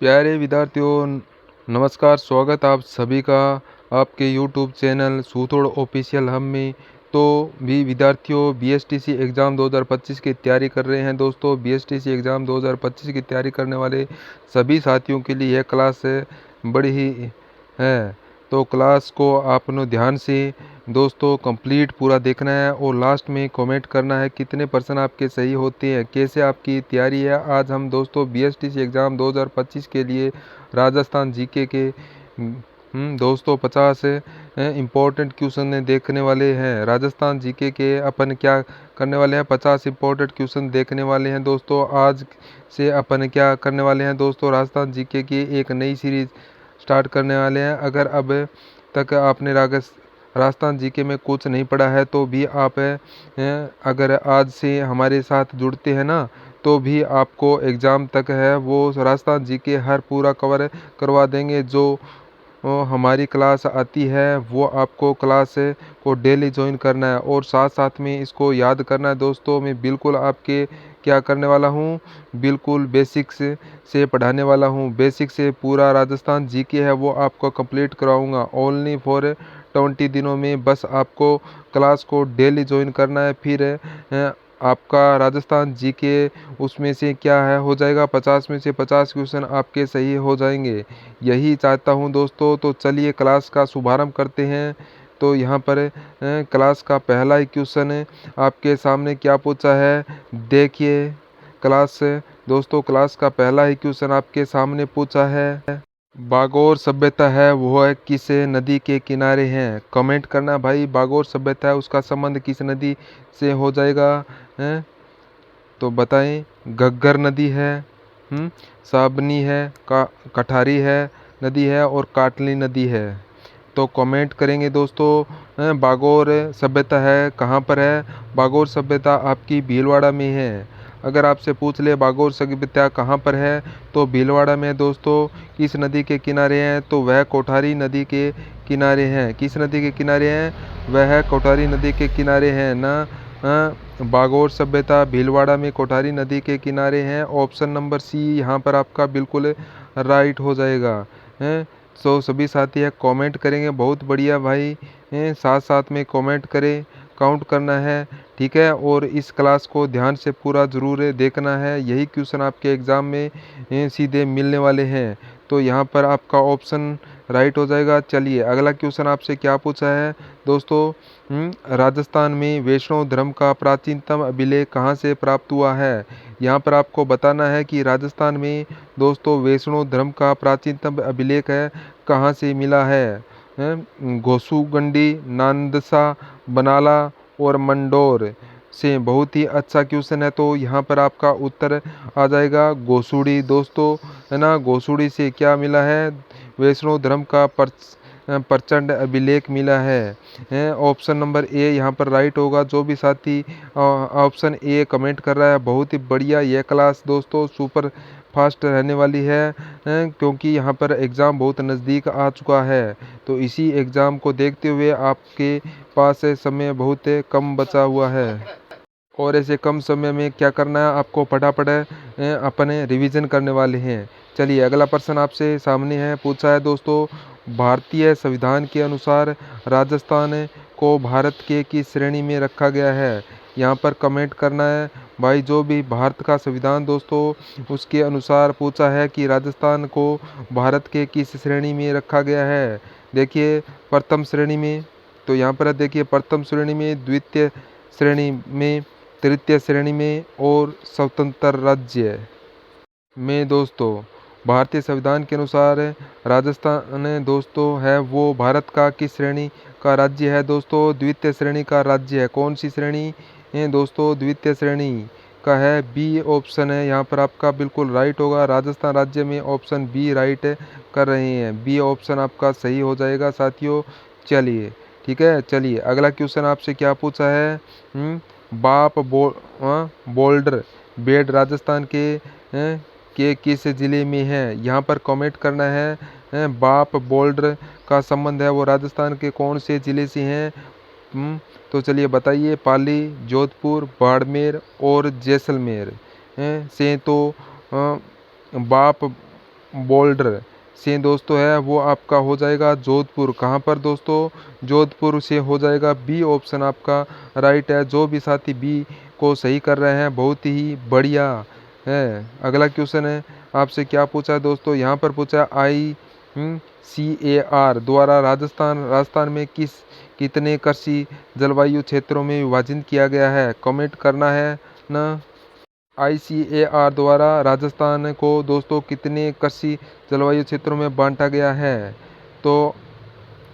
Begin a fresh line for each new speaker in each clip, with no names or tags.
प्यारे विद्यार्थियों, नमस्कार। स्वागत आप सभी का आपके YouTube चैनल सूथोड़ ऑफिशियल हम में। तो भी विद्यार्थियों BSTC एग्ज़ाम 2025 की तैयारी कर रहे हैं। दोस्तों BSTC एग्ज़ाम 2025 की तैयारी करने वाले सभी साथियों के लिए यह क्लास बड़ी ही है। तो क्लास को आपने ध्यान से दोस्तों कंप्लीट पूरा देखना है और लास्ट में कमेंट करना है कितने परसेंट आपके सही होते हैं, कैसे आपकी तैयारी है। आज हम दोस्तों BSTC एग्ज़ाम 2025 के लिए राजस्थान जीके के दोस्तों 50 इम्पोर्टेंट क्वेश्चन देखने वाले हैं। राजस्थान जीके के अपन क्या करने वाले हैं, 50 इम्पोर्टेंट क्वेश्चन देखने वाले हैं। दोस्तों आज से अपन क्या करने वाले हैं दोस्तों, राजस्थान जीके की एक नई सीरीज स्टार्ट करने वाले हैं। अगर अब तक आपने राजस्थान जीके में कुछ नहीं पढ़ा है तो भी आप अगर आज से हमारे साथ जुड़ते हैं ना, तो भी आपको एग्ज़ाम तक है वो राजस्थान जीके हर पूरा कवर करवा देंगे। जो हमारी क्लास आती है वो आपको क्लास को डेली ज्वाइन करना है और साथ साथ में इसको याद करना है। दोस्तों मैं बिल्कुल आपके क्या करने वाला हूँ, बिल्कुल बेसिक्स से पढ़ाने वाला हूँ। बेसिक से पूरा राजस्थान जीके है वो आपको कंप्लीट कराऊंगा ओनली फॉर 20 दिनों में। बस आपको क्लास को डेली ज्वाइन करना है, फिर आपका राजस्थान जीके उसमें से क्या है हो जाएगा, 50 में से 50 क्वेश्चन आपके सही हो जाएंगे। यही चाहता हूं दोस्तों। तो चलिए क्लास का शुभारंभ करते हैं। तो यहाँ पर क्लास का पहला ही क्वेश्चन आपके सामने क्या पूछा है, देखिए क्लास दोस्तों। क्लास का पहला ही क्वेश्चन आपके सामने पूछा है, बागोर सभ्यता है वो है किस नदी के किनारे हैं। कमेंट करना भाई, बागोर सभ्यता है उसका संबंध किस नदी से हो जाएगा हैं? तो बताएं, घग्गर नदी है, साबनी है, कठारी है नदी है और काटली नदी है। तो कमेंट करेंगे दोस्तों। बागोर सभ्यता है कहाँ पर है, बागोर सभ्यता आपकी भीलवाड़ा में है। अगर आपसे पूछ ले बागोर सभ्यता कहाँ पर है तो भीलवाड़ा में दोस्तों। किस नदी के किनारे हैं तो वह कोठारी नदी के किनारे हैं। किस नदी के किनारे हैं, वह कोठारी नदी के किनारे हैं ना। बागोर सभ्यता भीलवाड़ा में कोठारी नदी के किनारे हैं। ऑप्शन नंबर सी यहाँ पर आपका बिल्कुल राइट हो जाएगा। सो सभी साथी है कमेंट करेंगे, बहुत बढ़िया भाई। साथ साथ में कमेंट करें, काउंट करना है, ठीक है। और इस क्लास को ध्यान से पूरा ज़रूर देखना है, यही क्वेश्चन आपके एग्ज़ाम में सीधे मिलने वाले हैं। तो यहाँ पर आपका ऑप्शन राइट हो जाएगा। चलिए अगला क्वेश्चन आपसे क्या पूछा है दोस्तों, राजस्थान में वैष्णव धर्म का प्राचीनतम अभिलेख कहाँ से प्राप्त हुआ है। यहाँ पर आपको बताना है कि राजस्थान में दोस्तों वैष्णव धर्म का प्राचीनतम अभिलेख है कहाँ से मिला है। घोसुगंडी, नांदसा, बनाला और मंडोर से। बहुत ही अच्छा क्वेश्चन है। तो यहाँ पर आपका उत्तर आ जाएगा घोसुड़ी दोस्तों, है ना। घोसुड़ी से क्या मिला है, वैष्णव धर्म का प्रचंड अभिलेख मिला है। ऑप्शन नंबर ए यहाँ पर राइट होगा। जो भी साथी ऑप्शन ए कमेंट कर रहा है, बहुत ही बढ़िया। यह क्लास दोस्तों सुपर फास्ट रहने वाली है, क्योंकि यहाँ पर एग्ज़ाम बहुत नज़दीक आ चुका है। तो इसी एग्ज़ाम को देखते हुए आपके पास समय बहुत कम बचा हुआ है और ऐसे कम समय में क्या करना है, आपको फटाफट अपने रिवीजन करने वाले हैं। चलिए अगला प्रश्न आपसे सामने है, पूछा है दोस्तों, भारतीय संविधान के अनुसार राजस्थान को भारत के किस श्रेणी में रखा गया है। यहाँ पर कमेंट करना है भाई। जो भी भारत का संविधान दोस्तों उसके अनुसार पूछा है कि राजस्थान को भारत के किस श्रेणी में रखा गया है। देखिए प्रथम श्रेणी में, तो यहाँ पर देखिए प्रथम श्रेणी में, द्वितीय श्रेणी में, तृतीय श्रेणी में और स्वतंत्र राज्य में। दोस्तों भारतीय संविधान के अनुसार राजस्थान दोस्तों है वो भारत का किस श्रेणी का राज्य है दोस्तों, द्वितीय श्रेणी का राज्य है। कौन सी श्रेणी है दोस्तों, द्वितीय श्रेणी का है। बी ऑप्शन है यहाँ पर आपका बिल्कुल राइट होगा। राजस्थान राज्य में ऑप्शन बी राइट कर रहे हैं, बी ऑप्शन आपका सही हो जाएगा साथियों। चलिए ठीक है। चलिए अगला क्वेश्चन आपसे क्या पूछा है, बोल्डर बेड राजस्थान के किस जिले में है। यहाँ पर कमेंट करना है, बाप बोल्डर का संबंध है वो राजस्थान के कौन से जिले से हैं। तो चलिए बताइए, पाली, जोधपुर, बाड़मेर और जैसलमेर से। तो बाप बॉर्डर से दोस्तों है वो आपका हो जाएगा जोधपुर। कहाँ पर दोस्तों? जोधपुर से हो जाएगा। बी ऑप्शन आपका राइट है। जो भी साथी बी को सही कर रहे हैं बहुत ही बढ़िया है। अगला क्वेश्चन है आपसे क्या पूछा है दोस्तों? यहाँ पर पूछा ICAR द्वारा राजस्थान में कितने कृषि जलवायु क्षेत्रों में विभाजित किया गया है? कमेंट करना है ना। ICAR द्वारा राजस्थान को दोस्तों कितने कृषि जलवायु क्षेत्रों में बांटा गया है? तो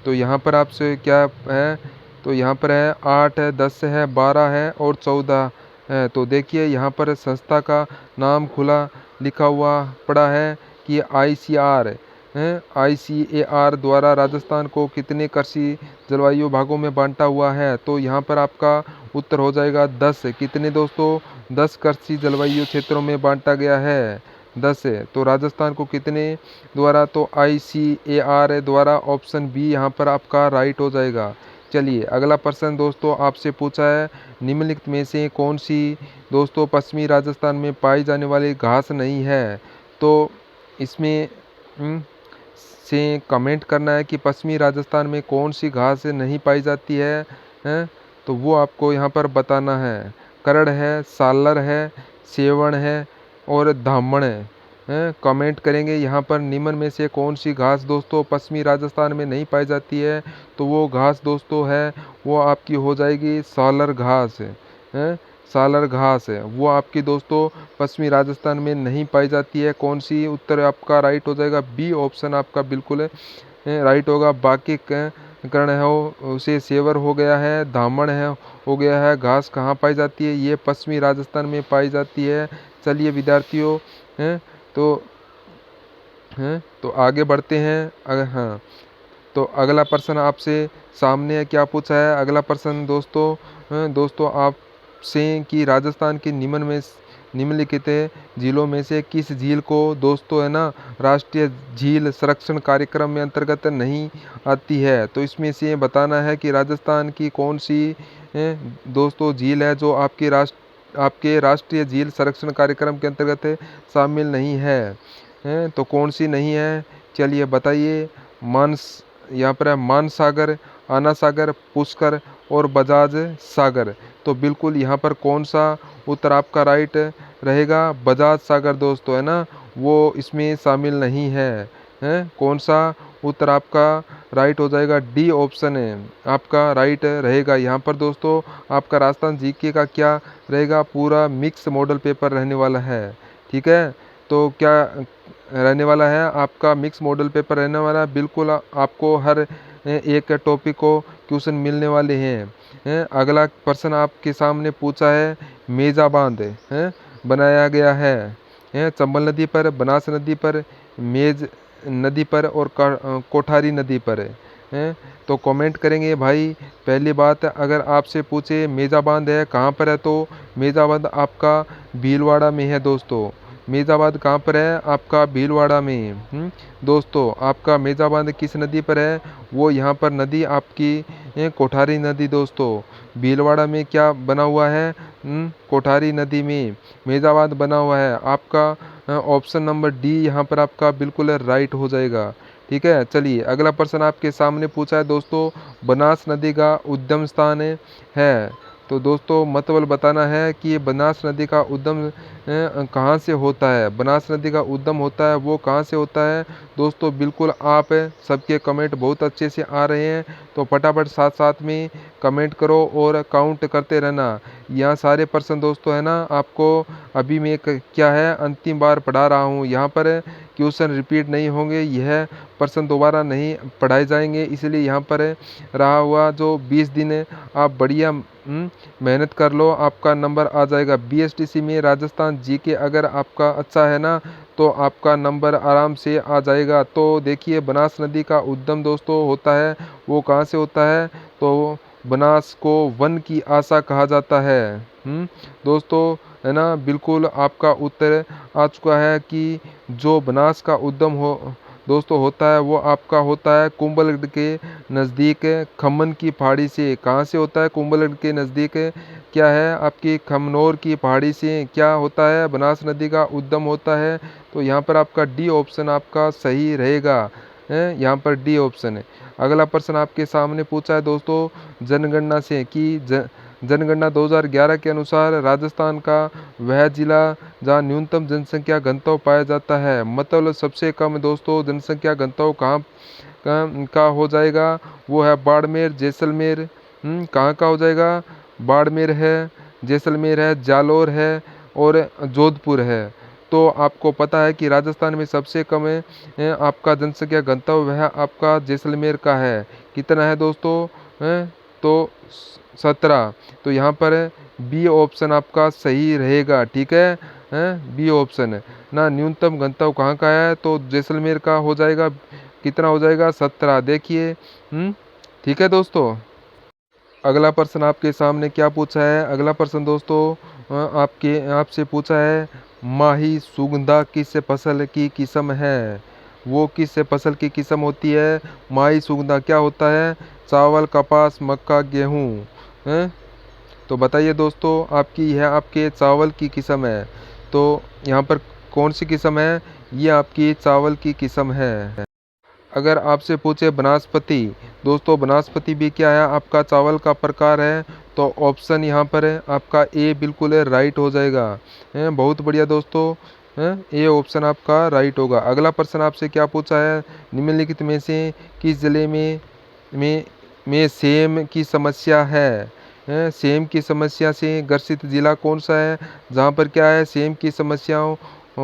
यहाँ पर आपसे क्या है? तो यहाँ पर है 8 है, 10 है, 12 है और 14 है। तो देखिए यहाँ पर संस्था का नाम खुला लिखा हुआ पड़ा है कि ICAR द्वारा राजस्थान को कितने कृषि जलवायु भागों में बांटा हुआ है? तो यहाँ पर आपका उत्तर हो जाएगा 10। कितने दोस्तों? 10 कृषि जलवायु क्षेत्रों में बांटा गया है। 10 है। तो राजस्थान को कितने द्वारा? तो ICAR द्वारा। ऑप्शन बी यहाँ पर आपका राइट हो जाएगा। चलिए अगला प्रश्न दोस्तों आपसे पूछा है निम्नलिखित में से कौन सी दोस्तों पश्चिमी राजस्थान में पाई जाने वाली घास नहीं है? तो इसमें से कमेंट करना है कि पश्चिमी राजस्थान में कौन सी घास नहीं पाई जाती है, हैं? तो वो आपको यहाँ पर बताना है। करड़ है, सालर है, सेवण है और धामण है। कमेंट करेंगे यहाँ पर निम्न में से कौन सी घास दोस्तों पश्चिमी राजस्थान में नहीं पाई जाती है? तो वो घास दोस्तों है वो आपकी हो जाएगी सालर घास है। सालर घास है वो आपकी दोस्तों पश्चिमी राजस्थान में नहीं पाई जाती है। कौन सी? उत्तर आपका राइट हो जाएगा। बी ऑप्शन आपका बिल्कुल राइट होगा। बाकी कर्ण है उसे सेवर हो गया है, धामण है हो गया है। घास कहाँ पाई जाती है? ये पश्चिमी राजस्थान में पाई जाती है। चलिए विद्यार्थियों हैं तो आगे बढ़ते हैं। हाँ तो अगला प्रश्न आपसे सामने क्या पूछा है? अगला प्रश्न दोस्तों आपसे कि राजस्थान के निम्नलिखित झीलों में से किस झील को दोस्तों है ना राष्ट्रीय झील संरक्षण कार्यक्रम में अंतर्गत नहीं आती है? तो इसमें से बताना है कि राजस्थान की कौन सी दोस्तों झील है जो आपके राष्ट्रीय झील संरक्षण कार्यक्रम के अंतर्गत शामिल नहीं है। तो कौन सी नहीं है? चलिए बताइए। यहाँ पर है मानसागर, आना सागर, पुष्कर और बजाज सागर। तो बिल्कुल यहाँ पर कौन सा उत्तर आपका राइट रहेगा? बजाज सागर दोस्तों है ना वो इसमें शामिल नहीं है। कौन सा उत्तर आपका राइट हो जाएगा? डी ऑप्शन है आपका राइट रहेगा। यहाँ पर दोस्तों आपका राजस्थान जीके का क्या रहेगा? पूरा मिक्स मॉडल पेपर रहने वाला है। ठीक है तो क्या रहने वाला है? आपका मिक्स मॉडल पेपर रहने वाला है। बिल्कुल आपको हर एक टॉपिक को क्वेश्चन मिलने वाले हैं। अगला प्रश्न आपके सामने पूछा है मेजा बांध बनाया गया है चंबल नदी पर, बनास नदी पर, मेज नदी पर और कोठारी नदी पर है। तो कमेंट करेंगे भाई। पहली बात अगर आपसे पूछे मेजा बांध है कहाँ पर है? तो मेजा बांध आपका भीलवाड़ा में है दोस्तों। मेजाबाद कहाँ पर है? आपका भीलवाड़ा में। दोस्तों आपका मेजाबाद किस नदी पर है? वो यहाँ पर नदी आपकी कोठारी नदी दोस्तों। भीलवाड़ा में क्या बना हुआ है? कोठारी नदी में मेजाबाद बना हुआ है। आपका ऑप्शन नंबर डी यहाँ पर आपका बिल्कुल राइट हो जाएगा। ठीक है चलिए अगला प्रश्न आपके सामने पूछा है दोस्तों बनास नदी का उद्गम स्थान है। तो दोस्तों मतलब बताना है कि ये बनास नदी का उद्गम कहाँ से होता है? बनास नदी का उद्गम होता है वो कहाँ से होता है? दोस्तों बिल्कुल आप सबके कमेंट बहुत अच्छे से आ रहे हैं तो फटाफट साथ साथ में कमेंट करो और काउंट करते रहना। यहाँ सारे प्रश्न दोस्तों है ना आपको अभी मैं क्या है अंतिम बार पढ़ा रहा हूँ। यहाँ पर क्वेश्चन रिपीट नहीं होंगे, यह प्रश्न दोबारा नहीं पढ़ाए जाएंगे। इसलिए यहाँ पर रहा हुआ जो 20 दिन आप बढ़िया मेहनत कर लो, आपका नंबर आ जाएगा। BSTC में राजस्थान जीके अगर आपका अच्छा है ना तो आपका नंबर आराम से आ जाएगा। तो देखिए बनास नदी का उद्गम दोस्तों होता है वो कहाँ से होता है? तो बनास को वन की आशा कहा जाता है। दोस्तों है ना बिल्कुल आपका उत्तर आ चुका है कि जो बनास का उद्गम दोस्तों होता है वो आपका होता है कुंभलगढ़ के नज़दीक खम्मन की पहाड़ी से। कहाँ से होता है? कुंभलगढ़ के नज़दीक क्या है आपकी खमनोर की पहाड़ी से क्या होता है? बनास नदी का उद्गम होता है। तो यहाँ पर आपका डी ऑप्शन आपका सही रहेगा। यहाँ पर डी ऑप्शन है। अगला प्रश्न आपके सामने पूछा है दोस्तों जनगणना से कि जनगणना 2011 के अनुसार राजस्थान का वह जिला जहाँ न्यूनतम जनसंख्या घनत्व पाया जाता है, मतलब सबसे कम दोस्तों जनसंख्या घनत्व कहाँ का हो जाएगा? वो है बाड़मेर, जैसलमेर। कहाँ का हो जाएगा? बाड़मेर है, जैसलमेर है, जालौर है और जोधपुर है। तो आपको पता है कि राजस्थान में सबसे कम आपका जनसंख्या घनत्व वह आपका जैसलमेर का है। कितना है दोस्तों? तो 17। तो यहाँ पर बी ऑप्शन आपका सही रहेगा। ठीक है, बी ऑप्शन है ना। न्यूनतम घनत्व कहाँ का है? तो जैसलमेर का हो जाएगा। कितना हो जाएगा? 17। देखिए, ठीक है दोस्तों। अगला प्रश्न आपके सामने क्या पूछा है? अगला प्रश्न दोस्तों आपसे पूछा है माही सुगंधा किस फसल की किस्म है? वो किस फसल की किस्म होती है? माही सुगंधा क्या होता है? चावल, कपास, मक्का, गेहूँ हैं? तो बताइए दोस्तों, आपकी यह आपके चावल की किस्म है। तो यहाँ पर कौन सी किस्म है? ये आपकी चावल की किस्म है। अगर आपसे पूछे बनास्पति, दोस्तों बनास्पति भी क्या है? आपका चावल का प्रकार है। तो ऑप्शन यहाँ पर है आपका ए बिल्कुल है राइट हो जाएगा। बहुत बढ़िया दोस्तों, ए ऑप्शन आपका राइट होगा। अगला प्रश्न आपसे क्या पूछा है? निम्नलिखित में से किस जिले में सेम की समस्या है? सेम की समस्या से ग्रसित जिला कौन सा है जहाँ पर क्या है सेम की समस्याओं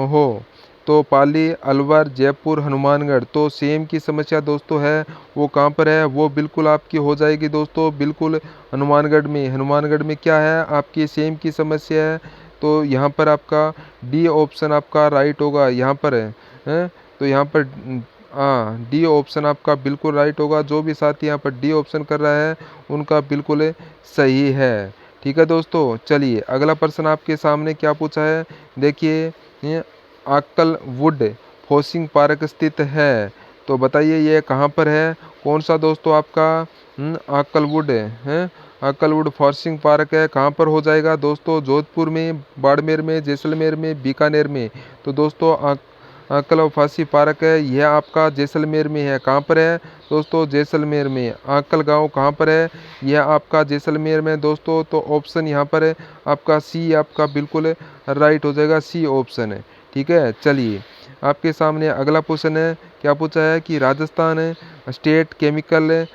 हो? तो पाली, अलवर, जयपुर, हनुमानगढ़। तो सेम की समस्या दोस्तों है वो कहाँ पर है? वो बिल्कुल आपकी हो जाएगी दोस्तों, बिल्कुल हनुमानगढ़ में। हनुमानगढ़ में क्या है आपकी सेम की समस्या है। तो यहाँ पर आपका डी ऑप्शन आपका राइट होगा। यहाँ पर है तो यहाँ पर हाँ डी ऑप्शन आपका बिल्कुल राइट होगा। जो भी साथी यहाँ पर डी ऑप्शन कर रहा है उनका बिल्कुल सही है। ठीक है दोस्तों, चलिए अगला प्रश्न आपके सामने क्या पूछा है? देखिए, ये आक्कल वुड फॉसिंग पार्क स्थित है। तो बताइए ये कहाँ पर है? कौन सा दोस्तों आपका आक्कल वुड है? आक्कल वुड फॉसिंग पार्क है। कहाँ पर हो जाएगा दोस्तों? जोधपुर में, बाड़मेर में, जैसलमेर में, बीकानेर में। तो दोस्तों आक्कल फांसी पार्क है यह आपका जैसलमेर में है। कहाँ पर है दोस्तों? जैसलमेर में। आक्कल गांव कहाँ पर है? यह आपका जैसलमेर में दोस्तों। तो ऑप्शन यहाँ पर है आपका सी आपका बिल्कुल राइट हो जाएगा। सी ऑप्शन है। ठीक है, चलिए आपके सामने अगला क्वेश्चन है। क्या पूछा है कि राजस्थान स्टेट केमिकल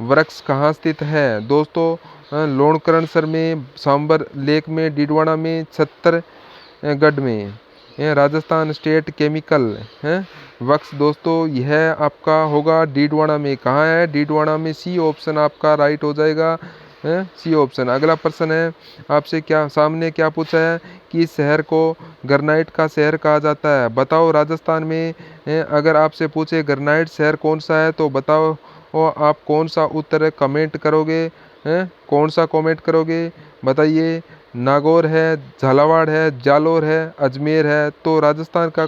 वर्क्स कहाँ स्थित है? दोस्तों लोणकरणसर में, सांबर लेक में, डीडवाना में, छत्तीसगढ़ में। राजस्थान स्टेट केमिकल वर्क्स दोस्तों यह आपका होगा डीडवाना में। कहाँ है? डीडवाना में। सी ऑप्शन आपका राइट हो जाएगा। C option. अगला प्रश्न है आपसे क्या सामने क्या पूछा है कि इस शहर को ग्रेनाइट का शहर कहा जाता है। बताओ राजस्थान में अगर आपसे पूछे ग्रेनाइट शहर कौन सा है तो बताओ आप कौन सा उत्तर कमेंट करोगे? कौन सा कमेंट करोगे बताइए? नागौर है, झालावाड़ है, जालौर है, अजमेर है। तो राजस्थान का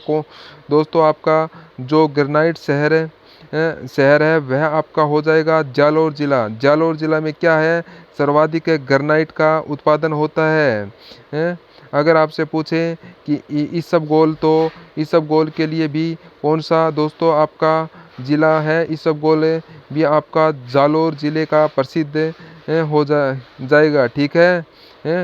दोस्तों आपका जो ग्रेनाइट शहर है वह आपका हो जाएगा जालौर जिला। जालौर जिला में क्या है? सर्वाधिक ग्रेनाइट का उत्पादन होता है। अगर आपसे पूछे कि इसबगोल के लिए भी कौन सा दोस्तों आपका जिला है? इसबगोल भी आपका जालौर जिले का प्रसिद्ध हो जाएगा। ठीक है,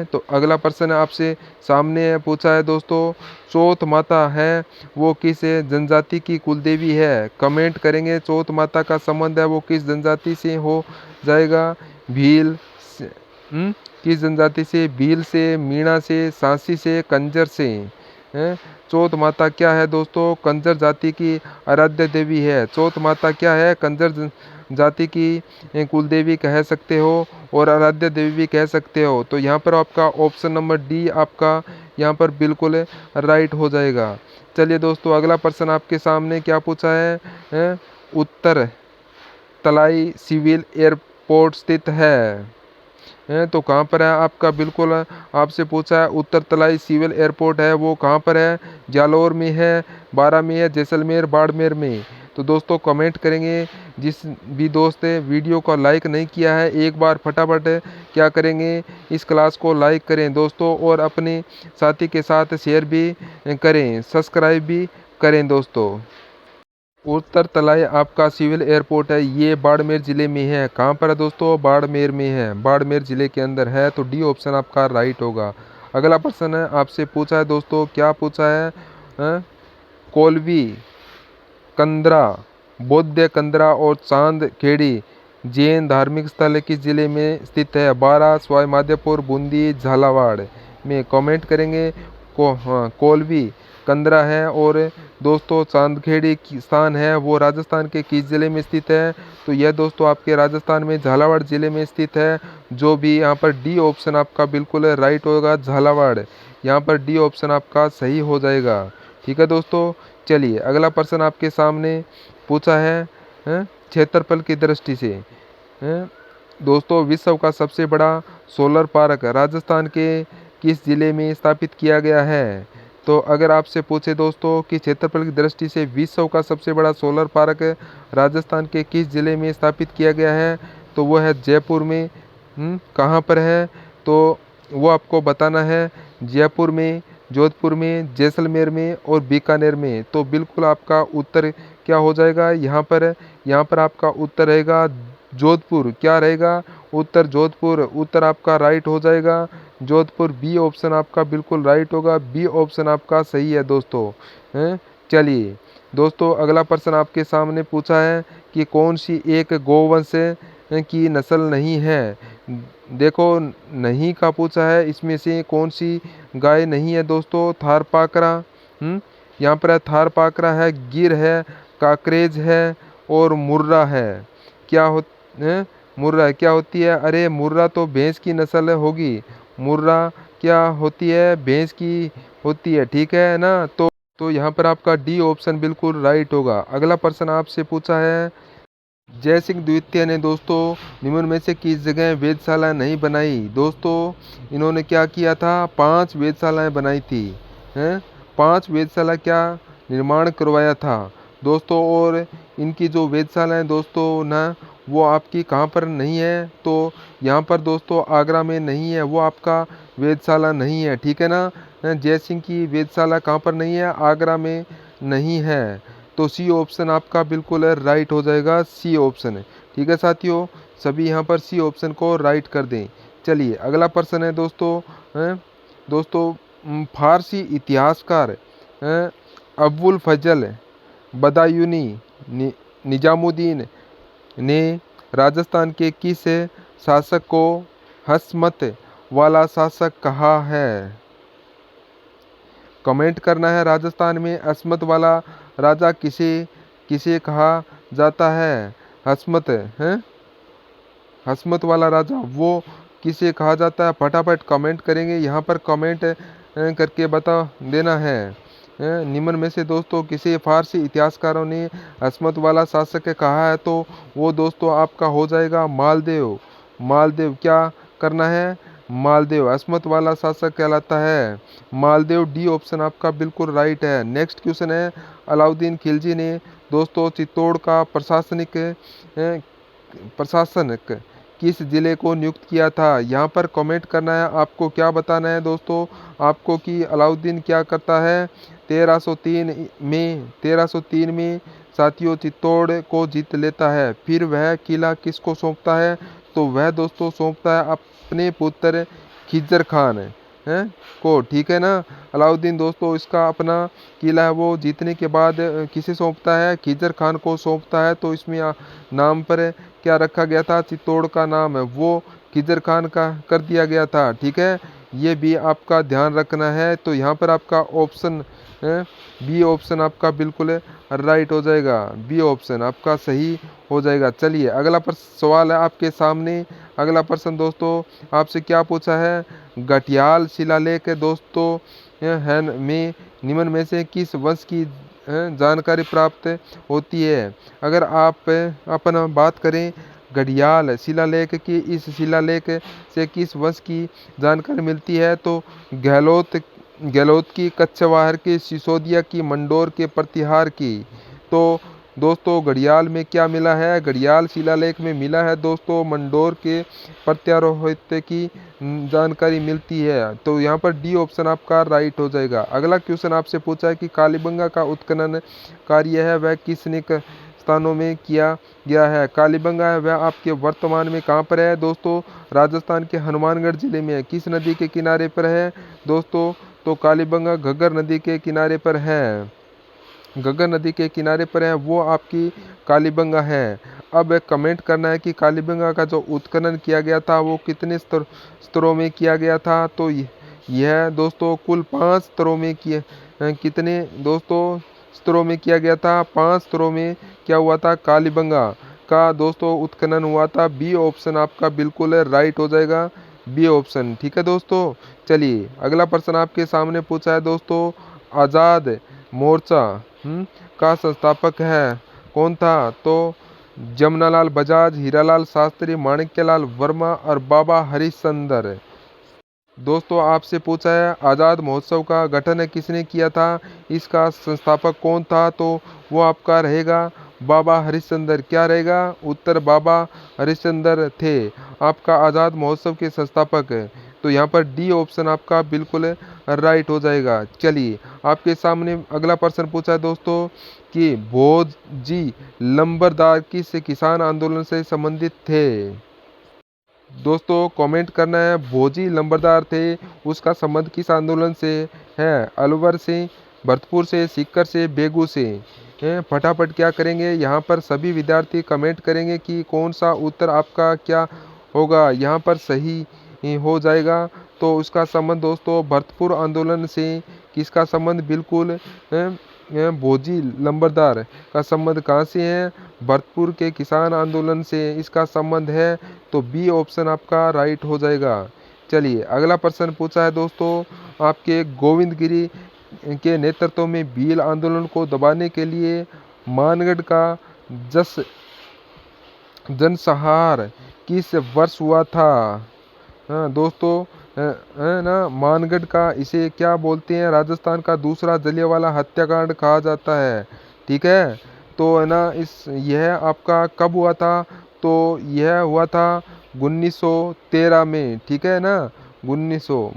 तो अगला प्रश्न आपसे सामने पूछा है दोस्तों चौथ माता है वो किस जनजाति की कुलदेवी है? कमेंट करेंगे चौथ माता का संबंध है वो किस जनजाति से हो जाएगा? भील से, किस जनजाति से? भील से, मीणा से, सांसी से, कंजर से। चौथ माता क्या है दोस्तों? कंजर जाति की आराध्य देवी है। चौथ माता क्या है? कंजर जाति की कुलदेवी कह सकते हो और आराध्य देवी भी कह सकते हो। तो यहाँ पर आपका ऑप्शन नंबर डी आपका यहाँ पर बिल्कुल राइट हो जाएगा। चलिए दोस्तों अगला प्रश्न आपके सामने क्या पूछा है? उत्तर तलाई सिविल एयरपोर्ट स्थित है। तो कहाँ पर है आपका, बिल्कुल आपसे पूछा है उत्तर तलाई सिविल एयरपोर्ट है वो कहाँ पर है, जालौर में है, बारा में है, जैसलमेर, बाड़मेर में। तो दोस्तों कमेंट करेंगे, जिस भी दोस्त ने वीडियो को लाइक नहीं किया है एक बार फटाफट क्या करेंगे, इस क्लास को लाइक करें दोस्तों, और अपने साथी के साथ शेयर भी करें, सब्सक्राइब भी करें दोस्तों। उत्तर तलाई आपका सिविल एयरपोर्ट है, ये बाड़मेर ज़िले में है। कहाँ पर है दोस्तों, बाड़मेर में है, बाड़मेर ज़िले के अंदर है। तो डी ऑप्शन आपका राइट होगा। अगला प्रश्न है आपसे पूछा है दोस्तों, क्या पूछा है, कोलवी, कंदरा, बौद्ध कंदरा और चांद खेड़ी जैन धार्मिक स्थल किस जिले में स्थित है, बारा, सवाई माधोपुर, बूंदी, झालावाड़ में। कमेंट करेंगे। हाँ, कोलवी कंदरा है, और दोस्तों चांदखेड़ी की स्थान है वो राजस्थान के किस ज़िले में स्थित है, तो यह दोस्तों आपके राजस्थान में झालावाड़ ज़िले में स्थित है। जो भी यहाँ पर डी ऑप्शन आपका बिल्कुल राइट होगा, झालावाड़। यहाँ पर डी ऑप्शन आपका सही हो जाएगा। ठीक है दोस्तों, चलिए अगला प्रश्न आपके सामने पूछा है, क्षेत्रफल की दृष्टि से दोस्तों विश्व का सबसे बड़ा सोलर पार्क राजस्थान के किस जिले में स्थापित किया गया है। तो अगर आपसे पूछे दोस्तों कि क्षेत्रफल की दृष्टि से विश्व का सबसे बड़ा सोलर पार्क राजस्थान के किस जिले में स्थापित किया गया है, तो वो है जयपुर में। कहाँ पर है, तो वो आपको बताना है, जयपुर में, जोधपुर में, जैसलमेर में और बीकानेर में। तो बिल्कुल आपका उत्तर क्या हो जाएगा यहाँ पर आपका उत्तर रहेगा जोधपुर। क्या रहेगा उत्तर, जोधपुर। उत्तर आपका राइट हो जाएगा जोधपुर। बी ऑप्शन आपका बिल्कुल राइट होगा, बी ऑप्शन आपका सही है दोस्तों। चलिए दोस्तों अगला प्रश्न आपके सामने पूछा है कि कौन सी एक गोवंश की नस्ल नहीं है। देखो नहीं का पूछा है, इसमें से कौन सी गाय नहीं है दोस्तों, थारपाकरा, यहाँ पर है थारपाकरा है, गिर है, काकरेज है और मुर्रा है। क्या हो मुर्रा क्या होती है, अरे मुर्रा तो भैंस की नस्ल होगी, मुर्रा क्या होती है, भैंस की होती है, ठीक है ना। तो यहाँ पर आपका डी ऑप्शन बिल्कुल राइट होगा। अगला प्रश्न आपसे पूछा है, जय सिंह द्वितीय ने दोस्तों निम्न में से किस जगह वेधशाला नहीं बनाई। दोस्तों इन्होंने क्या किया था, 5 वेधशालाएं बनाई थी, 5 वेधशाला क्या निर्माण करवाया था दोस्तों। और इनकी जो वेधशालाएं दोस्तों ना, वो आपकी कहाँ पर नहीं है, तो यहाँ पर दोस्तों आगरा में नहीं है, वो आपका वेधशाला नहीं है, ठीक है ना। जय सिंह की वेधशाला कहाँ पर नहीं है, आगरा में नहीं है। तो सी ऑप्शन आपका बिल्कुल राइट हो जाएगा, सी ऑप्शन है। ठीक है साथियों, सभी यहाँ पर सी ऑप्शन को राइट कर दें। चलिए अगला प्रश्न है दोस्तों, फारसी इतिहासकार अबुल फजल बदायूनी निजामुद्दीन ने राजस्थान के किस शासक को हसमत वाला शासक कहा है। कमेंट करना है, राजस्थान में हसमत वाला राजा किसे किसे कहा जाता है। हसमत है, हसमत वाला राजा वो किसे कहा जाता है, फटाफट कमेंट करेंगे, यहाँ पर कमेंट करके बता देना है। निम्न में से दोस्तों किसे फारसी इतिहासकारों ने हसमत वाला शासक कहा है, तो वो दोस्तों आपका हो जाएगा मालदेव। मालदेव क्या करना है, मालदेव हसमत वाला शासक कहलाता है मालदेव। डी ऑप्शन आपका बिल्कुल राइट है। नेक्स्ट क्वेश्चन है, अलाउद्दीन खिलजी ने दोस्तों चित्तौड़ का प्रशासनिक किस जिले को नियुक्त किया था। यहाँ पर कमेंट करना है, आपको क्या बताना है दोस्तों, आपको कि अलाउद्दीन क्या करता है, 1303 में साथियों चित्तौड़ को जीत लेता है। फिर वह किला किसको सौंपता है, तो वह दोस्तों सौंपता है अपने पुत्र खिज्जर खान को, ठीक है ना। अलाउद्दीन दोस्तों इसका अपना किला है वो जीतने के बाद किसे सौंपता है, खिज्जर खान को सौंपता है। तो इसमें नाम पर क्या रखा गया था, चित्तौड़ का नाम है वो खिज्जर खान का कर दिया गया था, ठीक है। ये भी आपका ध्यान रखना है। तो यहाँ पर आपका ऑप्शन बी ऑप्शन आपका बिल्कुल राइट हो जाएगा, बी ऑप्शन आपका सही हो जाएगा। चलिए अगला सवाल है आपके सामने। अगला प्रश्न दोस्तों आपसे क्या पूछा है, गठियाल शिलालेख दोस्तों है में निम्न में से किस वंश की जानकारी प्राप्त होती है। अगर आप अपन बात करें घड़ियाल शिलालेख की इस शिलालेख से किस वंश की जानकारी मिलती है? तो गहलोत की, कच्छवाहर की, सिसोदिया की, मंडोर के, प्रतिहार की। तो दोस्तों घड़ियाल में क्या मिला है? घड़ियाल शिलालेख में मिला है दोस्तों मंडोर के प्रत्यारोहित की जानकारी मिलती है। तो यहाँ पर डी ऑप्शन आपका राइट हो जाएगा। अगला क्वेश्चन आपसे पूछा है कि कालीबंगा का उत्खनन कार्य है वह किसने स्थानों में किया गया है? कालीबंगा है वह आपके वर्तमान में कहाँ पर है दोस्तों? राजस्थान के हनुमानगढ़ जिले में है। किस नदी के किनारे पर है दोस्तों? तो कालीबंगा घग्गर नदी के किनारे पर है। घग्गर नदी के किनारे पर है वो आपकी कालीबंगा है। अब कमेंट करना है कि कालीबंगा का जो उत्खनन किया गया था वो कितने स्तरों में किया गया था? तो यह दोस्तों कुल 5 स्तरों में किए कितने दोस्तों स्तरों में किया गया था? 5 स्तरों में क्या हुआ था? कालीबंगा का दोस्तों उत्खनन हुआ था। बी ऑप्शन आपका बिल्कुल राइट हो जाएगा, बी ऑप्शन। ठीक है दोस्तों, चलिए अगला प्रश्न आपके सामने पूछा है दोस्तों, आज़ाद मोर्चा का संस्थापक है कौन था? तो जमनालाल बजाज, हीरालाल शास्त्री, माणिक्यलाल वर्मा और बाबा हरिश्चंद्र। दोस्तों आपसे पूछा है आज़ाद महोत्सव का गठन किसने किया था? इसका संस्थापक कौन था? तो वो आपका रहेगा बाबा हरिश्चंद्र। क्या रहेगा उत्तर? बाबा हरिश्चंद्र थे आपका आज़ाद महोत्सव के संस्थापक। तो यहाँ पर डी ऑप्शन आपका बिल्कुल राइट हो जाएगा। चलिए आपके सामने अगला प्रश्न पूछा है दोस्तों कि भोजी लंबरदार किस किसान आंदोलन से संबंधित थे? दोस्तों कमेंट करना है भोजी लंबरदार थे उसका संबंध किस आंदोलन से है? अलवर से, भरतपुर से, सीकर से, बेगू से। फटाफट क्या करेंगे यहाँ पर सभी विद्यार्थी कमेंट करेंगे कि कौन सा उत्तर आपका क्या होगा यहाँ पर सही हो जाएगा। तो उसका संबंध दोस्तों भरतपुर आंदोलन से किसका संबंध? बिल्कुल भोजी लंबरदार का संबंध कहाँ से है? भरतपुर के किसान आंदोलन से इसका संबंध है। तो बी ऑप्शन आपका राइट हो जाएगा। चलिए अगला प्रश्न पूछा है दोस्तों आपके गोविंद गिरी के नेतृत्व में भील आंदोलन को दबाने के लिए मानगढ़ का जनसंहार किस वर्ष हुआ था? हाँ दोस्तों है ना, मानगढ़ का इसे क्या बोलते हैं? राजस्थान का दूसरा जलियांवाला हत्याकांड कहा जाता है। ठीक है, तो है ना यह आपका कब हुआ था? तो यह हुआ था 1913 में। ठीक है ना, 1900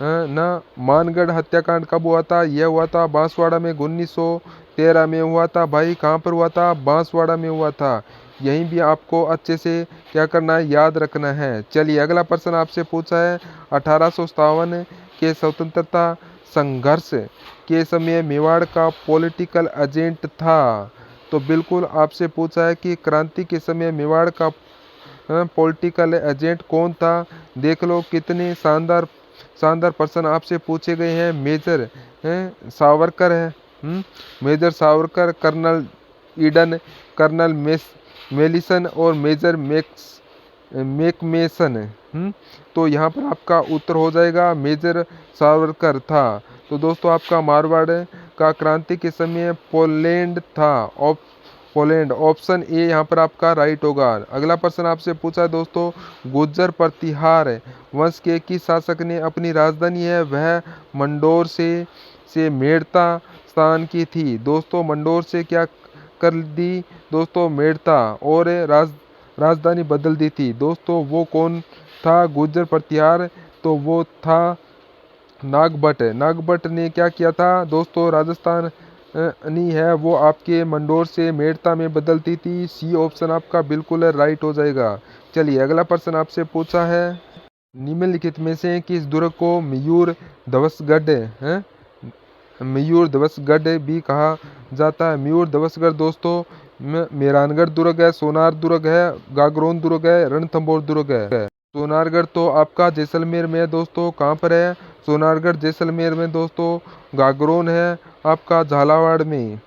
ना मानगढ़ हत्याकांड कब हुआ था? यह हुआ था बांसवाड़ा में 1913 में हुआ था। भाई कहाँ पर हुआ था? बांसवाड़ा में हुआ था। यहीं भी आपको अच्छे से क्या करना है? याद रखना है। चलिए अगला प्रश्न आपसे पूछा है 1857 के स्वतंत्रता संघर्ष के समय मेवाड़ का पॉलिटिकल एजेंट था। तो बिल्कुल आपसे पूछा है कि क्रांति के समय मेवाड़ का पॉलिटिकल एजेंट कौन था? देख लो कितने शानदार शानदार प्रश्न आपसे पूछे गए हैं। मेजर सावरकर है, major Savarkar, colonel Eden, colonel Melisson और मेजर मैकमेसन। तो यहाँ पर आपका उत्तर हो जाएगा मेजर सावरकर था। तो दोस्तों आपका मारवाड़ का क्रांति के समय पोलैंड था। पोलैंड ऑप्शन ए यहाँ पर आपका राइट होगा। अगला प्रश्न आपसे पूछा है दोस्तों गुर्जर प्रतिहार वंश के किस शासक ने अपनी राजधानी है वह मंडोर से मेड़ता स्थान की थी? दोस्तों मंडोर से क्या कर दी दोस्तों? मेड़ता, और राजधानी बदल दी थी। दोस्तों वो कौन था गुर्जर प्रतिहार? तो वो था नागभट्ट। नागभट्ट ने क्या किया था दोस्तों? राजस्थान नहीं है वो आपके मंडोर से मेड़ता में बदलती थी। सी ऑप्शन आपका बिल्कुल राइट हो जाएगा। चलिए अगला प्रश्न आपसे पूछा है निम्नलिखित में से किस दुर्ग को मयूर ध्वजगढ़ है मयूर ध्वजगढ़ भी कहा जाता है? मयूर ध्वजगढ़ दोस्तों मेहरानगढ़ दुर्ग है, सोनार दुर्ग है, गागरोन दुर्ग है, रणथंभौर दुर्ग है। सोनारगढ़ तो आपका जैसलमेर में है दोस्तों। कहाँ पर है? सोनारगढ़ जैसलमेर में दोस्तों। गागरोन है आपका झालावाड़ में।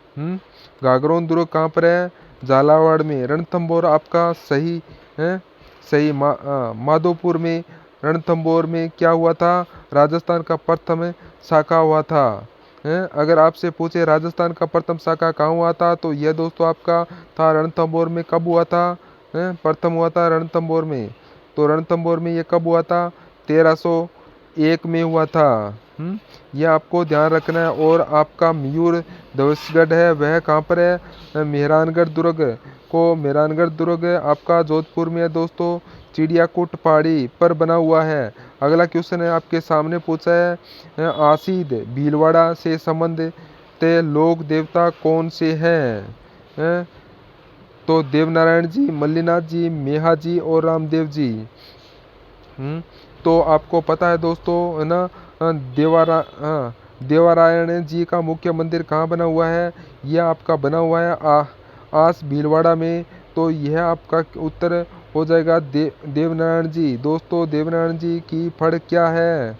गागरोन दुर्ग कहाँ पर है? झालावाड़ में। रणथंभौर आपका सही है, सही माधोपुर में। रणथंभौर में क्या हुआ था? राजस्थान का प्रथम शाखा हुआ था। अगर आपसे पूछे राजस्थान का प्रथम शाखा कहाँ हुआ था तो यह दोस्तों आपका था रणथंभौर में। कब हुआ था? प्रथम हुआ था रणथंभौर में। तो रणथंभौर में ये कब हुआ था? 1301 में हुआ था। ये आपको ध्यान रखना है। और आपका मयूर ध्वजगढ़ है वह कहाँ पर है? मेहरानगढ़ दुर्ग को, मेहरानगढ़ दुर्ग आपका जोधपुर में है दोस्तों। चिड़ियाकूट पहाड़ी पर बना हुआ है। अगला क्वेश्चन है आपके सामने पूछा है, आसीद भीलवाड़ा से संबंधित लोक देवता कौन से हैं? तो देवनारायण जी, मल्लीनाथ जी, मेहा जी और रामदेव जी। तो आपको पता है दोस्तों, है ना, देवारायण जी का मुख्य मंदिर कहाँ बना हुआ है? यह आपका बना हुआ है आस भीलवाड़ा में। तो यह आपका उत्तर हो जाएगा देवनारायण जी। दोस्तों देवनारायण जी की फड़ क्या है?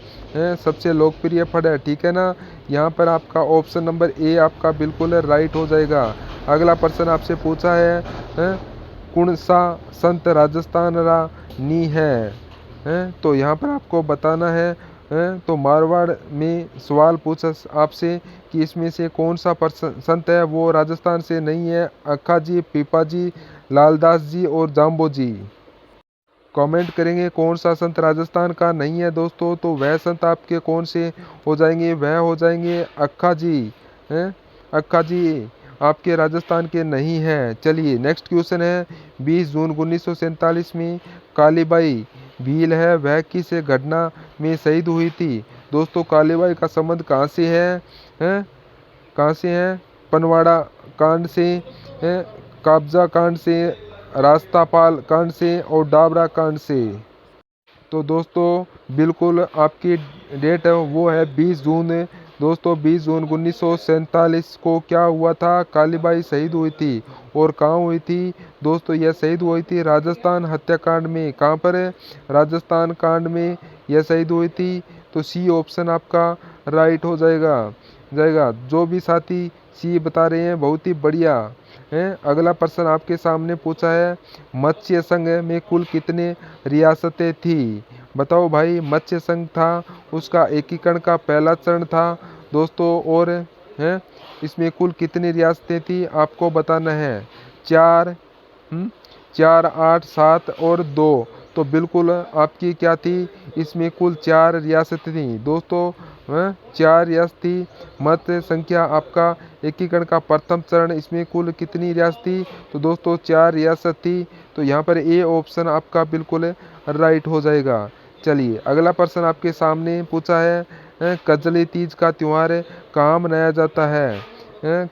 सबसे लोकप्रिय फड़ है, ठीक है ना। यहाँ पर आपका ऑप्शन नंबर ए आपका बिल्कुल राइट हो जाएगा। अगला प्रश्न आपसे पूछा है, कौन सा संत राजस्थान रा नी है? तो यहाँ पर आपको बताना है। तो मारवाड़ में सवाल पूछा आपसे कि इसमें से कौन सा संत है वो राजस्थान से नहीं है? अक्खा जी, पीपा जी, लालदास जी और जाम्बो जी। कमेंट करेंगे कौन सा संत राजस्थान का नहीं है दोस्तों। तो वह संत आपके कौन से हो जाएंगे? वह हो जाएंगे अक्खा जी। हैं? अक्खा जी आपके राजस्थान के नहीं हैं। चलिए नेक्स्ट क्वेश्चन है, 20 जून 1947 में कालीबाई भील है वह किस घटना में शहीद हुई थी? दोस्तों कालीबाई का संबंध कहाँ से है? कहाँ से है? पनवाड़ा कांड से, कब्जा कांड से, रास्तापाल कांड से और डाबरा कांड से। तो दोस्तों बिल्कुल आपकी डेट है वो है 20 जून। दोस्तों 20 जून 1947 को क्या हुआ था? कालीबाई शहीद हुई थी। और कहाँ हुई थी? दोस्तों यह शहीद हुई थी राजस्थान हत्याकांड में। कहाँ पर है? राजस्थान कांड में यह शहीद हुई थी। तो सी ऑप्शन आपका राइट हो जाएगा। जो भी साथी सी बता रहे हैं बहुत ही बढ़िया है। अगला प्रश्न आपके सामने पूछा है, मत्स्य संघ में कुल कितने रियासतें थी? बताओ भाई। मत्स्य संघ था उसका एकीकरण का पहला चरण था दोस्तों। और है इसमें कुल कितनी रियासतें थी आपको बताना है। 4, 4, 8, 7 और 2। तो बिल्कुल आपकी क्या थी? इसमें कुल 4 रियासतें थी दोस्तों। 4 रियासत थी। मत संख्या आपका एकीकरण का प्रथम चरण, इसमें कुल कितनी रियासत थी? तो दोस्तों 4 रियासत थी। तो यहाँ पर ए ऑप्शन आपका बिल्कुल राइट हो जाएगा। चलिए अगला प्रश्न आपके सामने पूछा है, कजली तीज का त्यौहार कहाँ मनाया जाता है?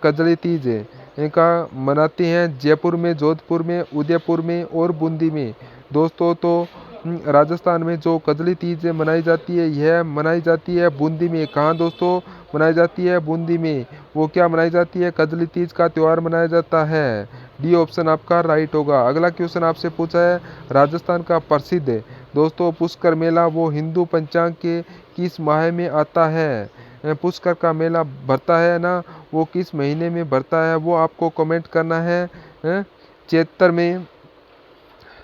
कजली तीज का मनाते हैं जयपुर में, जोधपुर में, उदयपुर में और बूंदी में। दोस्तों तो राजस्थान में जो कजली तीज मनाई जाती है यह मनाई जाती है बूंदी में। कहाँ दोस्तों मनाई जाती है? बूंदी में। वो क्या मनाई जाती है? कजली तीज का त्यौहार मनाया जाता है। डी ऑप्शन आपका राइट होगा। अगला क्वेश्चन आपसे पूछा है, राजस्थान का प्रसिद्ध दोस्तों पुष्कर मेला वो हिंदू पंचांग के किस माह में आता है? पुष्कर का मेला भरता है ना, वो किस महीने में भरता है वो आपको कमेंट करना है। चैत्र में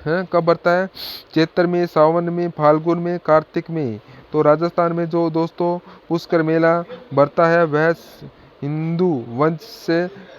कब भरता है? चैत्र में, सावन में, फाल्गुन में, कार्तिक में। तो राजस्थान में जो दोस्तों पुष्कर मेला भरता है वह हिंदू वंश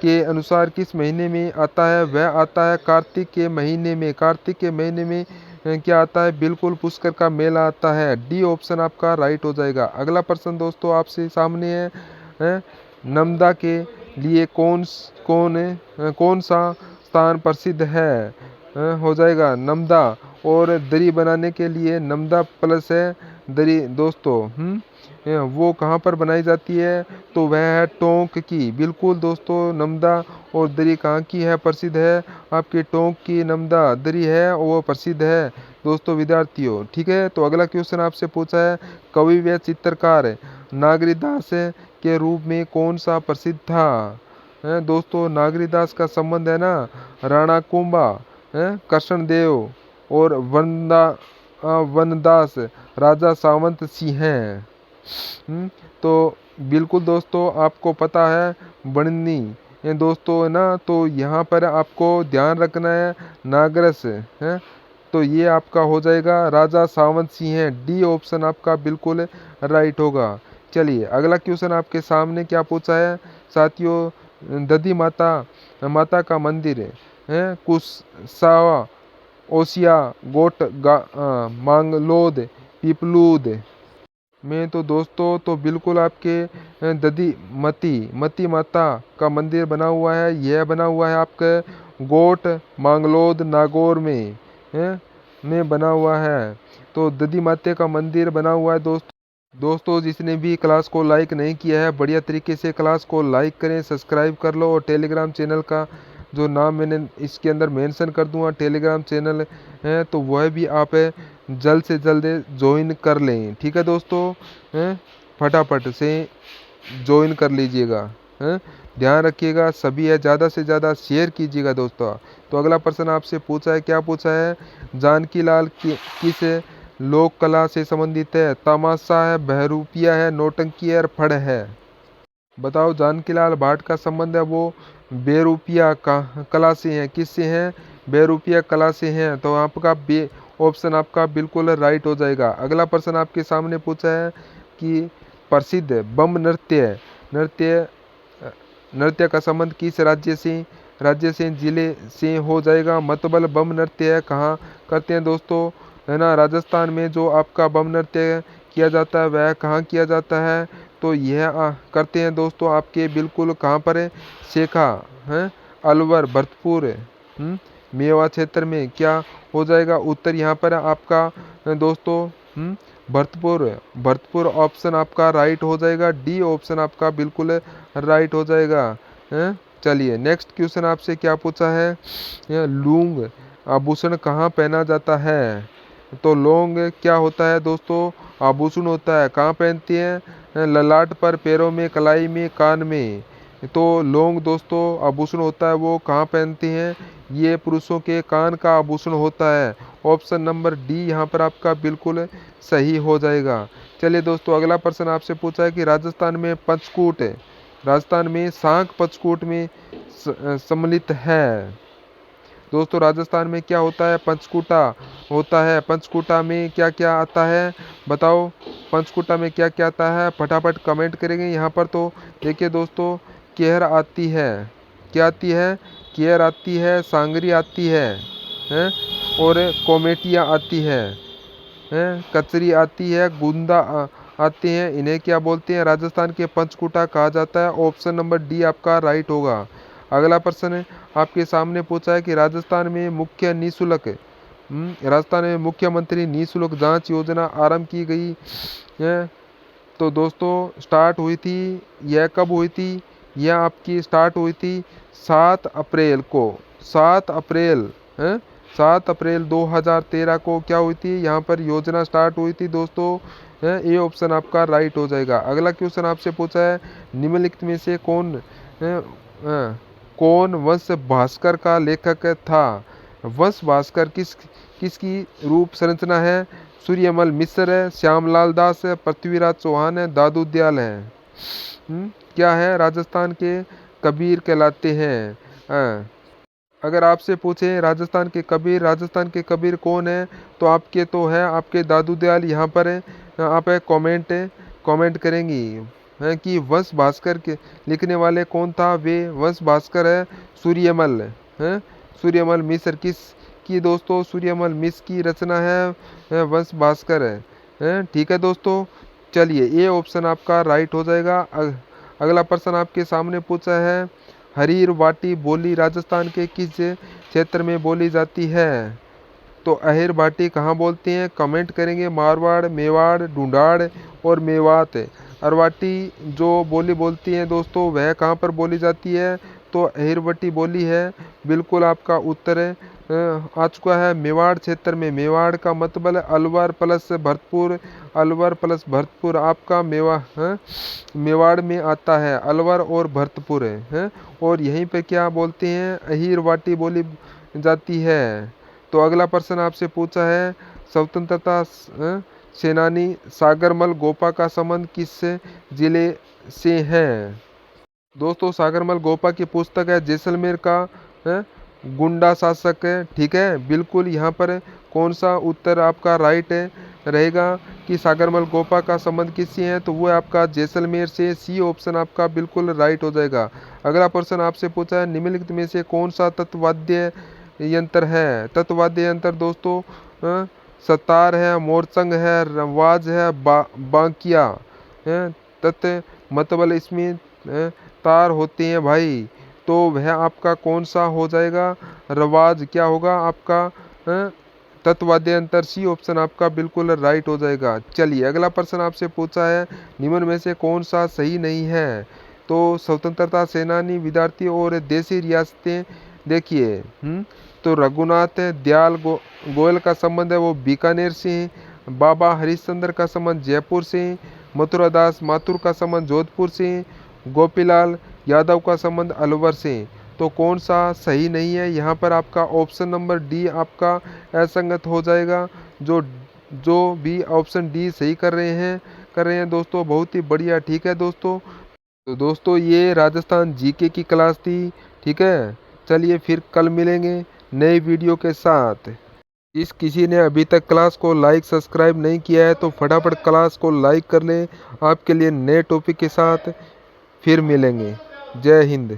के अनुसार किस महीने में आता है? वह आता है कार्तिक के महीने में। कार्तिक के महीने में क्या आता है? बिल्कुल पुष्कर का मेला आता है। डी ऑप्शन आपका राइट हो जाएगा। अगला प्रश्न दोस्तों आपसे सामने है, नर्मदा के लिए कौन सा स्थान प्रसिद्ध है? हो जाएगा नर्मदा। और दरी बनाने के लिए नर्मदा प्लस है दरी दोस्तों। वो कहाँ पर बनाई जाती है? तो वह है टोंक की। बिल्कुल दोस्तों नर्मदा और दरी कहाँ की है? प्रसिद्ध है आपके टोंक की नर्मदा दरी है और वो प्रसिद्ध है दोस्तों विद्यार्थियों। ठीक है। तो अगला क्वेश्चन आपसे पूछा है, कवि व चित्रकार नागरीदास के रूप में कौन सा प्रसिद्ध था? दोस्तों नागरीदास का संबंध है ना राणा कुंभा, कृष्णदेव और वनदास राजा सावंत सिंह हैं। तो बिल्कुल दोस्तों आपको पता है बननी दोस्तों है ना। तो यहाँ पर आपको ध्यान रखना है नागरस है। तो ये आपका हो जाएगा राजा सावंत सिंह है। डी ऑप्शन आपका बिल्कुल राइट होगा। चलिए अगला क्वेश्चन आपके सामने क्या पूछा है साथियों, दधी माता का मंदिर है कुसावा ओसिया, मांगलोद, पीपलूद में तो दोस्तों तो बिल्कुल आपके दधी मती माता का मंदिर बना हुआ है। यह बना हुआ है आपके गोट मांगलोद नागौर में बना हुआ है। तो दधी माता का मंदिर बना हुआ है दोस्तों जिसने भी क्लास को लाइक नहीं किया है बढ़िया तरीके से क्लास को लाइक करें, सब्सक्राइब कर लो और टेलीग्राम चैनल का जो नाम मैंने इसके अंदर मेंशन कर दूंगा टेलीग्राम चैनल है तो वह भी आप जल्द से जल्द ज्वाइन कर लें। ठीक है दोस्तों, फटाफट से ज्वाइन कर लीजिएगा। ध्यान रखिएगा सभी है, ज़्यादा से ज़्यादा शेयर कीजिएगा दोस्तों। तो अगला प्रश्न आपसे पूछा है, क्या पूछा है? जानकी लाल किस लोक कला से संबंधित है? तमाशा है, बहरूपिया है, नौटंकी है, फड़ है। बताओ जानकीलाल भाट का संबंध है वो बेरूपिया कला से है। किससे हैं? बेरूपिया कला से हैं। तो आपका बे ऑप्शन आपका बिल्कुल राइट हो जाएगा। अगला प्रश्न आपके सामने पूछा है कि प्रसिद्ध बम नृत्य नृत्य का संबंध किस राज्य से जिले से हो जाएगा? मतबल बम नृत्य है कहाँ करते हैं दोस्तों? है ना, राजस्थान में जो आपका बम नृत्य किया जाता है वह कहाँ किया जाता है? तो यह करते हैं दोस्तों आपके बिल्कुल कहाँ पर है? शेखा है, अलवर, भरतपुर, मेवा क्षेत्र में क्या हो जाएगा उत्तर यहाँ पर आपका दोस्तों? भरतपुर ऑप्शन आपका राइट हो जाएगा। डी ऑप्शन आपका बिल्कुल राइट हो जाएगा। चलिए नेक्स्ट क्वेश्चन आपसे क्या पूछा है? लूंग आभूषण कहाँ पहना जाता है? तो लौंग क्या होता है दोस्तों? आभूषण होता है। कहाँ पहनती है? ललाट पर, पैरों में, कलाई में, कान में। तो लौंग दोस्तों आभूषण होता है वो कहाँ पहनती हैं? ये पुरुषों के कान का आभूषण होता है। ऑप्शन नंबर डी यहाँ पर आपका बिल्कुल सही हो जाएगा। चलिए दोस्तों अगला प्रश्न आपसे पूछा है कि राजस्थान में सांक पंचकूट में सम्मिलित है। दोस्तों राजस्थान में क्या होता है? पंचकूटा होता है। पंचकूटा में क्या क्या आता है बताओ? पंचकूटा में क्या क्या आता है? फटाफट कमेंट करेंगे यहाँ पर। तो देखिए दोस्तों केहर आती है। क्या आती है? केहर आती है, सांगरी आती है, और कोमेटिया आती है, कचरी आती है, गुंदा आते हैं। इन्हें क्या बोलते हैं? राजस्थान के पंचकूटा कहा जाता है। ऑप्शन नंबर डी आपका राइट होगा। अगला प्रश्न आपके सामने पूछा है कि राजस्थान में मुख्यमंत्री निःशुल्क जांच योजना आरंभ की गई है। तो दोस्तों स्टार्ट हुई थी, यह कब हुई थी? यह आपकी स्टार्ट हुई थी 7 अप्रैल को। 7 अप्रैल 2013 को क्या हुई थी? यहाँ पर योजना स्टार्ट हुई थी दोस्तों। ये ऑप्शन आपका राइट हो जाएगा। अगला क्वेश्चन आपसे पूछा है निम्नलिखित में से कौन वंश भास्कर का लेखक था? वंश भास्कर किसकी रूप संरचना है? सूर्यमल मिश्र है, श्यामलाल दास है, पृथ्वीराज चौहान है, दादू दयाल है। क्या है? राजस्थान के कबीर कहलाते हैं। अगर आपसे पूछे राजस्थान के कबीर कौन है? तो आपके तो है आपके दादू दयाल। यहाँ पर आप कमेंट करेंगी है कि वंश भास्कर के लिखने वाले कौन था? वे वंश भास्कर है सूर्यमल है, सूर्यमल मिश्र। की दोस्तों? सूर्यमल मिश्र की रचना है वंश भास्कर है। ठीक है दोस्तों, चलिए ये ऑप्शन आपका राइट हो जाएगा। अगला प्रश्न आपके सामने पूछा है हरीर बाटी बोली राजस्थान के किस क्षेत्र में बोली जाती है? तो अहिर बाटी कहाँ बोलते हैं? कमेंट करेंगे। मारवाड़, मेवाड़, ढूंढाड़ और मेवात। अरवाटी जो बोली बोलती हैं दोस्तों वह कहाँ पर बोली जाती है? तो अहिरवटी बोली है। बिल्कुल आपका उत्तर आ चुका है मेवाड़ क्षेत्र में। मेवाड़ का मतलब अलवर प्लस भरतपुर। अलवर प्लस भरतपुर आपका मेवाड़ में आता है। अलवर और भरतपुर है। और यहीं पे क्या बोलते हैं? अहिरवाटी बोली जाती है। तो अगला प्रश्न आपसे पूछा है स्वतंत्रता सेनानी सागरमल गोपा का संबंध किस जिले से है? दोस्तों सागरमल गोपा की पुस्तक है जैसलमेर का गुंडा शासक है। ठीक है, बिल्कुल यहाँ पर कौन सा उत्तर आपका राइट रहेगा कि सागरमल गोपा का संबंध किससे है? तो वो आपका जैसलमेर से। सी ऑप्शन आपका बिल्कुल राइट हो जाएगा। अगला प्रश्न आपसे पूछा है निम्नलिखित में से कौन सा तत्ववाद्य यंत्र है। तत्वाद्य यंत्र दोस्तों सतार है, मोरचंग है, रवाज है, बांकिया तत् मतबल इसमें तार होते हैं भाई। तो वह आपका कौन सा हो जाएगा? रवाज क्या होगा आपका? तत्वाद्य यंत्र, सी ऑप्शन आपका बिल्कुल राइट हो जाएगा। चलिए अगला प्रश्न आपसे पूछा है, निम्न में से कौन सा सही नहीं है? तो स्वतंत्रता सेनानी, विद्यार्थी और देसी रियासतें देखिए। तो रघुनाथ दयाल गोयल का संबंध है वो बीकानेर से, बाबा हरिश्चंद्र का संबंध जयपुर से, मथुरादास माथुर का संबंध जोधपुर से, गोपीलाल यादव का संबंध अलवर से। तो कौन सा सही नहीं है? यहाँ पर आपका ऑप्शन नंबर डी आपका असंगत हो जाएगा। जो जो भी ऑप्शन डी सही कर रहे हैं दोस्तों, बहुत ही बढ़िया। ठीक है दोस्तों, तो दोस्तों ये राजस्थान जीके की क्लास थी। ठीक है, चलिए फिर कल मिलेंगे नए वीडियो के साथ। इस किसी ने अभी तक क्लास को लाइक सब्सक्राइब नहीं किया है तो फटाफट क्लास को लाइक कर लें। आपके लिए नए टॉपिक के साथ फिर मिलेंगे। जय हिंद।